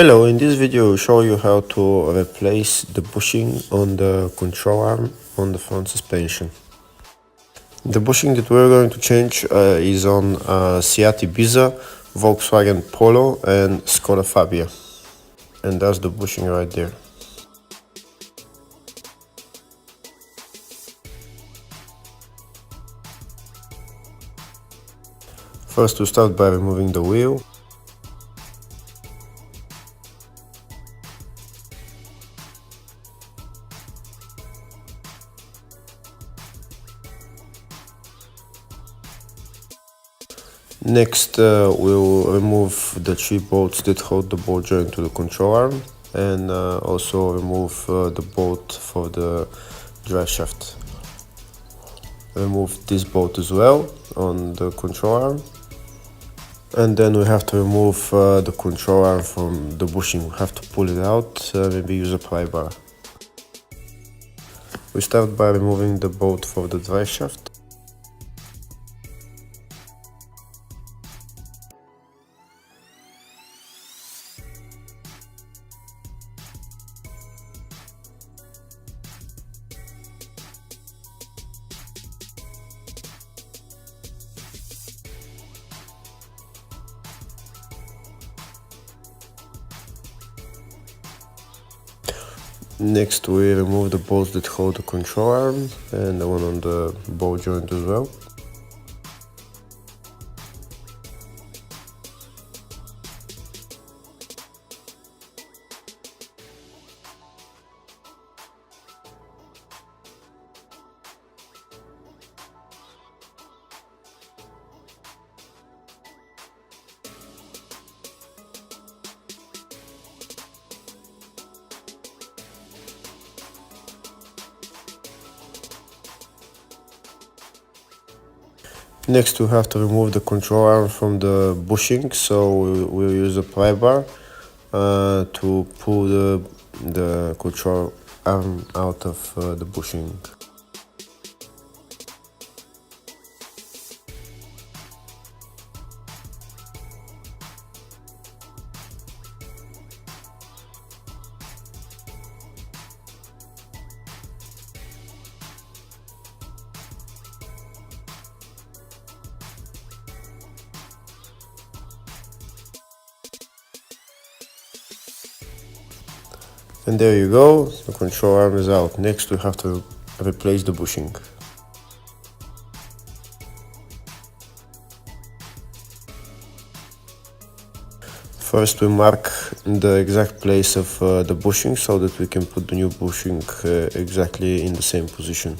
Hello, in this video I will show you how to replace the bushing on the control arm on the front suspension. The bushing that we're going to change is on Seat Ibiza, Volkswagen Polo and Skoda Fabia. And that's the bushing right there. First we start by removing the wheel. Next we'll remove the 3 bolts that hold the ball joint to the control arm, and also remove the bolt for the drive shaft. Remove this bolt as well on the control arm, and then we have to remove the control arm from the bushing. We have to pull it out, maybe use a pry bar. We start by removing the bolt for the drive shaft. Next we remove the bolts that hold the control arm and the one on the ball joint as well. Next we have to remove the control arm from the bushing, so we'll use a pry bar to pull the control arm out of the bushing. And there you go, the control arm is out. Next we have to replace the bushing. First we mark the exact place of the bushing so that we can put the new bushing exactly in the same position.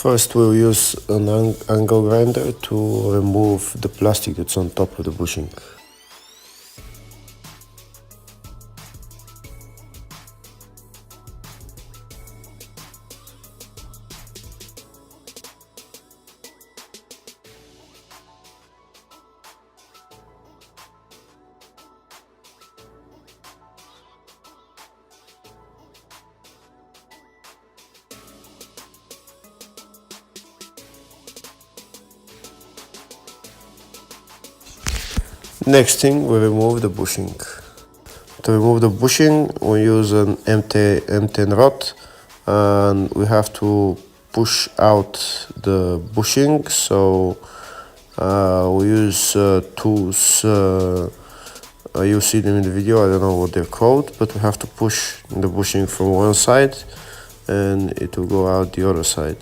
First we'll use an angle grinder to remove the plastic that's on top of the bushing. Next thing, we remove the bushing. To remove the bushing, we use an M10 rod, and we have to push out the bushing. So we use tools, you see them in the video, I don't know what they're called, but we have to push the bushing from one side and it will go out the other side.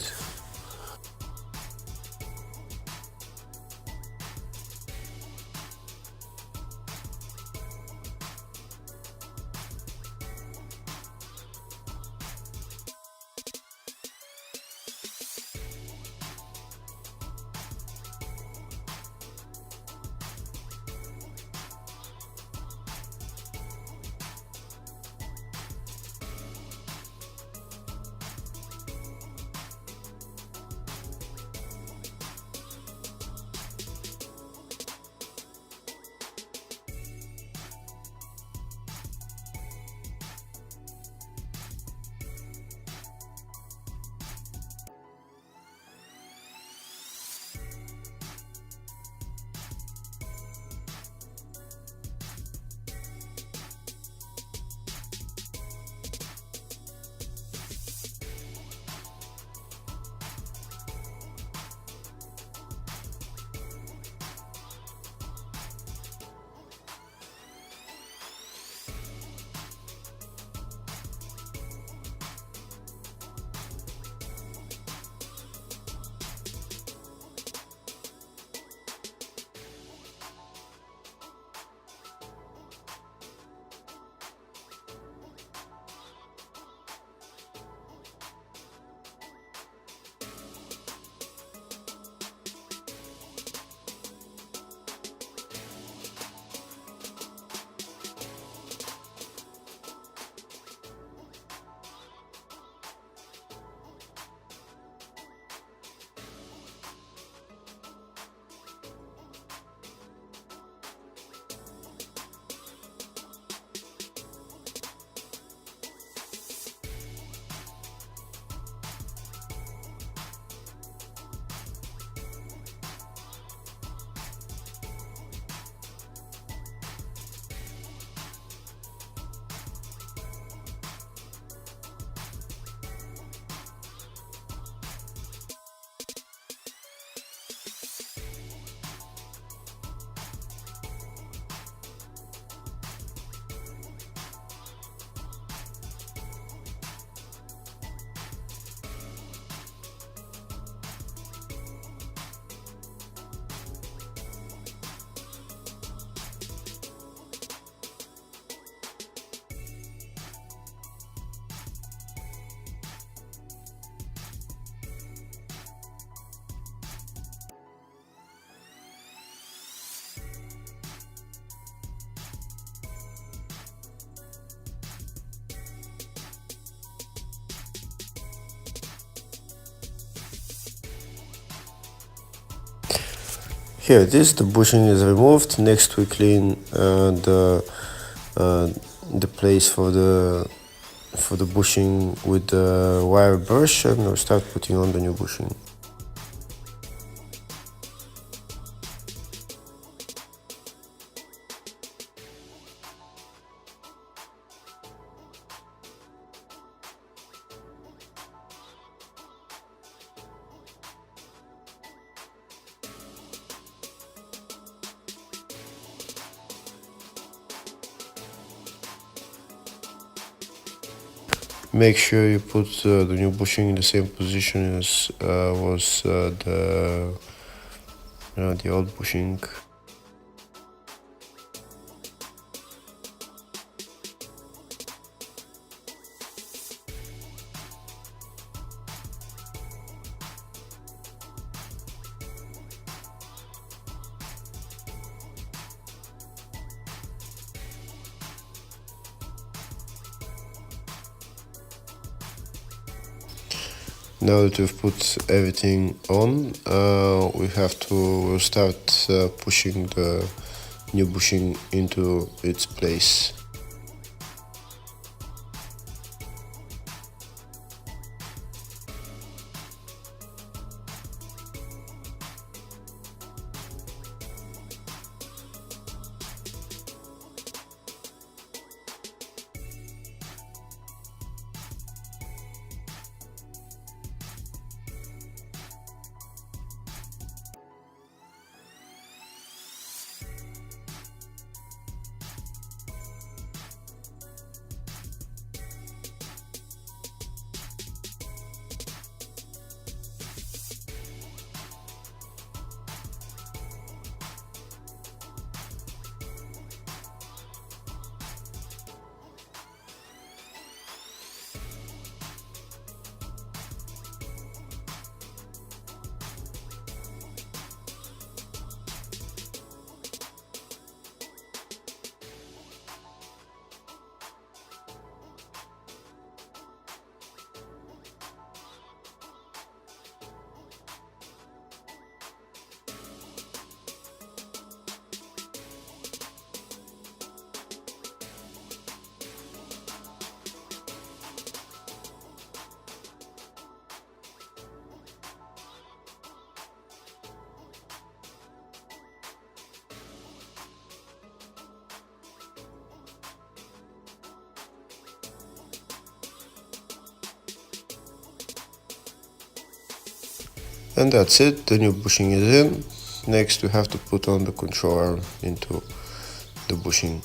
Here it is, the bushing is removed. Next we clean the place for the bushing with the wire brush, and we'll start putting on the new bushing. Make sure you put the new bushing in the same position as was the old bushing. Now that we've put everything on, we have to start pushing the new bushing into its place. And that's it, the new bushing is in. Next we have to put on the control arm into the bushing.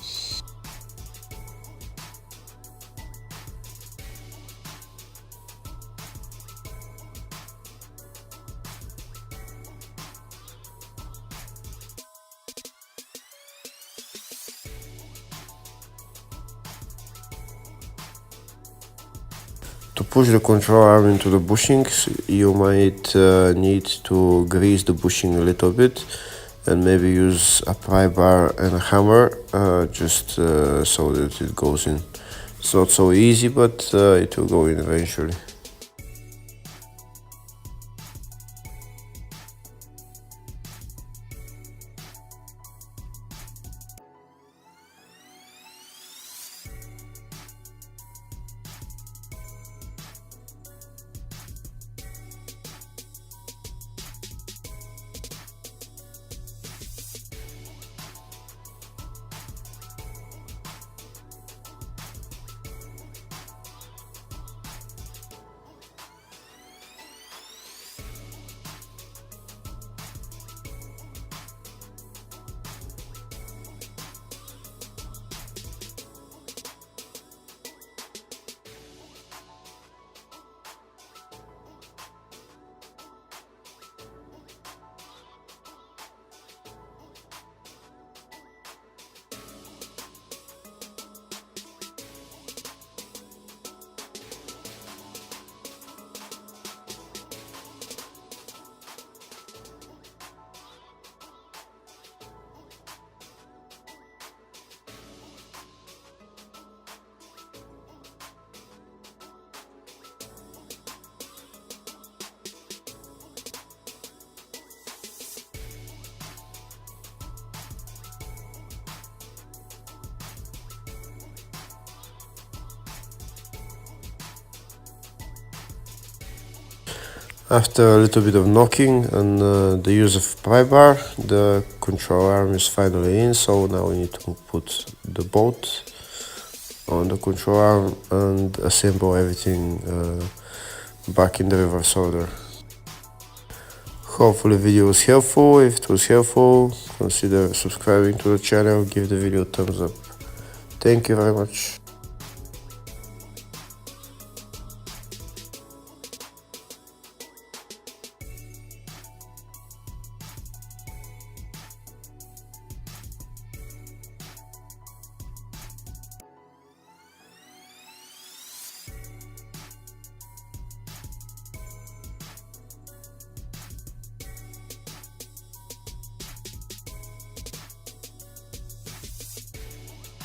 To push the control arm into the bushings, you might need to grease the bushing a little bit and maybe use a pry bar and a hammer just so that it goes in. It's not so easy, but it will go in eventually. After a little bit of knocking and the use of pry bar, the control arm is finally in, so now we need to put the bolt on the control arm and assemble everything back in the reverse order. Hopefully the video was helpful. If it was helpful, consider subscribing to the channel, give the video a thumbs up. Thank you very much.